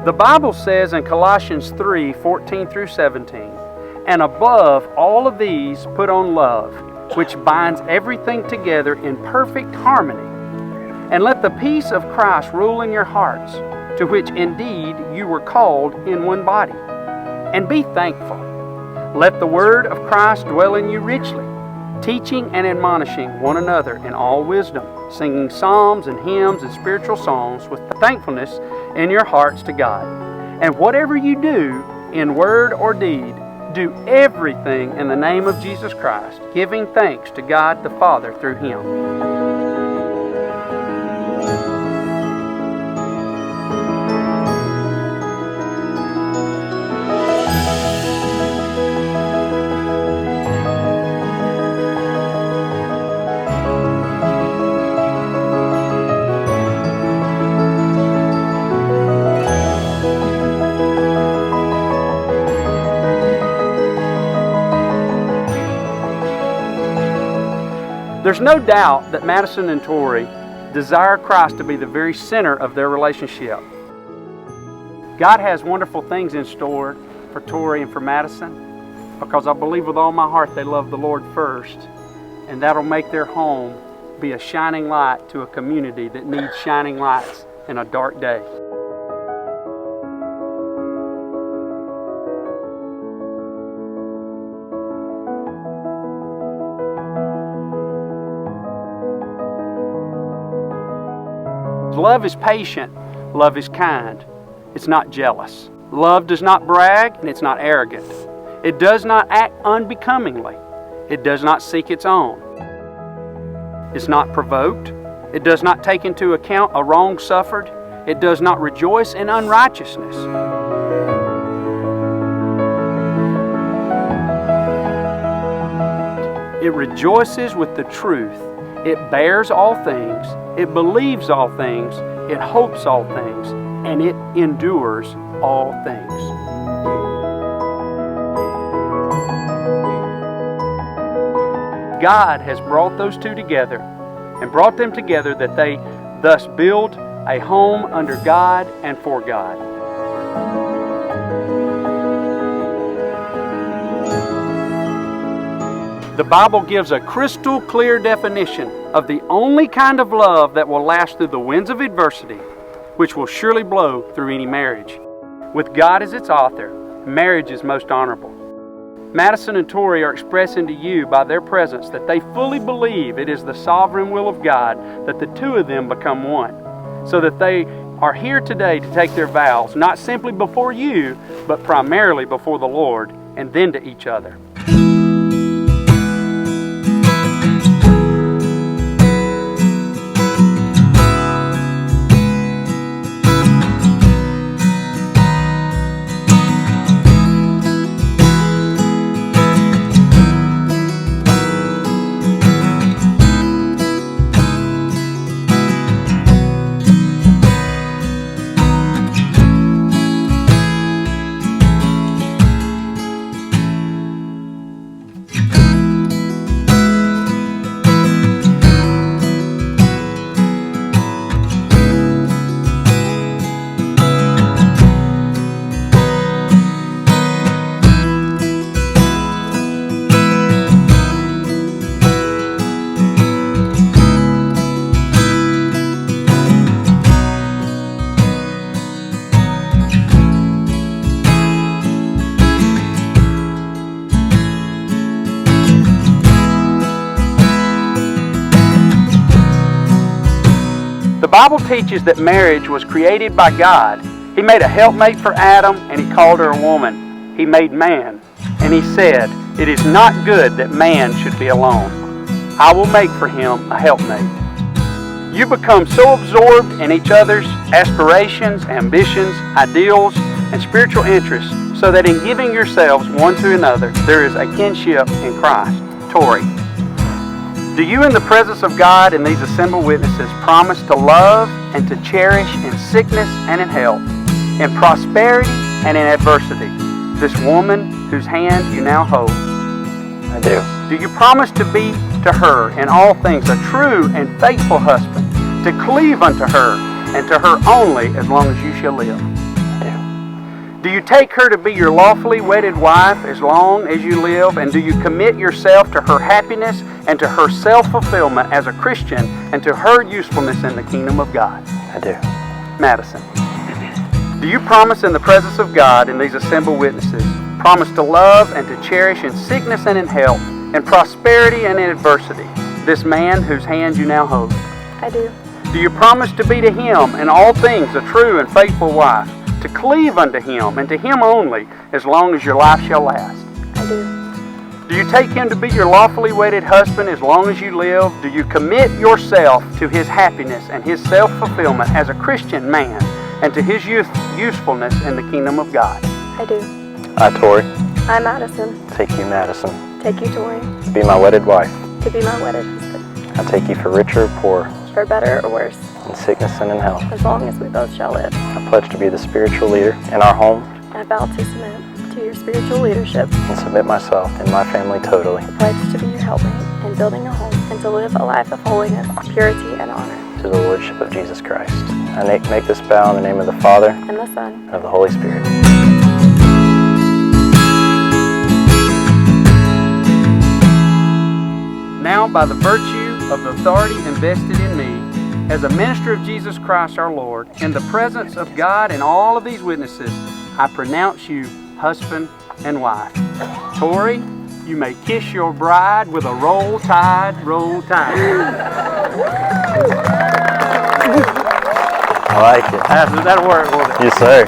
The Bible says in Colossians 3:14 through 17, "And above all of these put on love, which binds everything together in perfect harmony. And let the peace of Christ rule in your hearts, to which indeed you were called in one body. And be thankful. Let the word of Christ dwell in you richly, teaching and admonishing one another in all wisdom, singing psalms and hymns and spiritual songs with thankfulness in your hearts to God. And whatever you do, in word or deed, do everything in the name of Jesus Christ, giving thanks to God the Father through Him." There's no doubt that Madison and Torry desire Christ to be the very center of their relationship. God has wonderful things in store for Torry and for Madison, because I believe with all my heart they love the Lord first, and that'll make their home be a shining light to a community that needs shining lights in a dark day. Love is patient. Love is kind. It's not jealous. Love does not brag, and it's not arrogant. It does not act unbecomingly. It does not seek its own. It's not provoked. It does not take into account a wrong suffered. It does not rejoice in unrighteousness. It rejoices with the truth. It bears all things. It believes all things. It hopes all things. And it endures all things. God has brought those two together and brought them together that they thus build a home under God and for God. The Bible gives a crystal clear definition of the only kind of love that will last through the winds of adversity, which will surely blow through any marriage. With God as its author, marriage is most honorable. Madison and Torry are expressing to you by their presence that they fully believe it is the sovereign will of God that the two of them become one, so that they are here today to take their vows, not simply before you, but primarily before the Lord, and then to each other. The Bible teaches that marriage was created by God. He made a helpmate for Adam, and He called her a woman. He made man, and He said, "It is not good that man should be alone. I will make for him a helpmate." You become so absorbed in each other's aspirations, ambitions, ideals, and spiritual interests, so that in giving yourselves one to another, there is a kinship in Christ. Torry, do you in the presence of God and these assembled witnesses promise to love and to cherish in sickness and in health, in prosperity and in adversity, this woman whose hand you now hold? I do. Do you promise to be to her in all things a true and faithful husband, to cleave unto her and to her only as long as you shall live? I do. Do you take her to be your lawfully wedded wife as long as you live, and do you commit yourself to her happiness and to her self-fulfillment as a Christian and to her usefulness in the kingdom of God? I do. Madison. Do you promise in the presence of God and these assembled witnesses, promise to love and to cherish in sickness and in health, in prosperity and in adversity, this man whose hand you now hold? I do. Do you promise to be to him in all things a true and faithful wife, to cleave unto him and to him only as long as your life shall last? I do. Do you take him to be your lawfully wedded husband as long as you live? Do you commit yourself to his happiness and his self-fulfillment as a Christian man and to his usefulness in the kingdom of God? I do. I, Torry, I, Madison, take you, Madison, take you, Torry, to be my wedded wife. to be my wedded husband, I take you for richer or poor, for better or worse, in sickness and in health. as long as we both shall live. I pledge to be the spiritual leader in our home I vow to submit to your spiritual leadership. and submit myself and my family totally I pledge to be your helpmate in building a home and to live a life of holiness, purity, and honor. to the Lordship of Jesus Christ. I make this vow in the name of the Father, And the Son. and of the Holy Spirit. Now, by the virtue of the authority invested in me, as a minister of Jesus Christ our Lord, in the presence of God and all of these witnesses, I pronounce you husband and wife. Torry, you may kiss your bride with a roll tide, roll tide. I like it. That'll work, won't it? Yes, sir.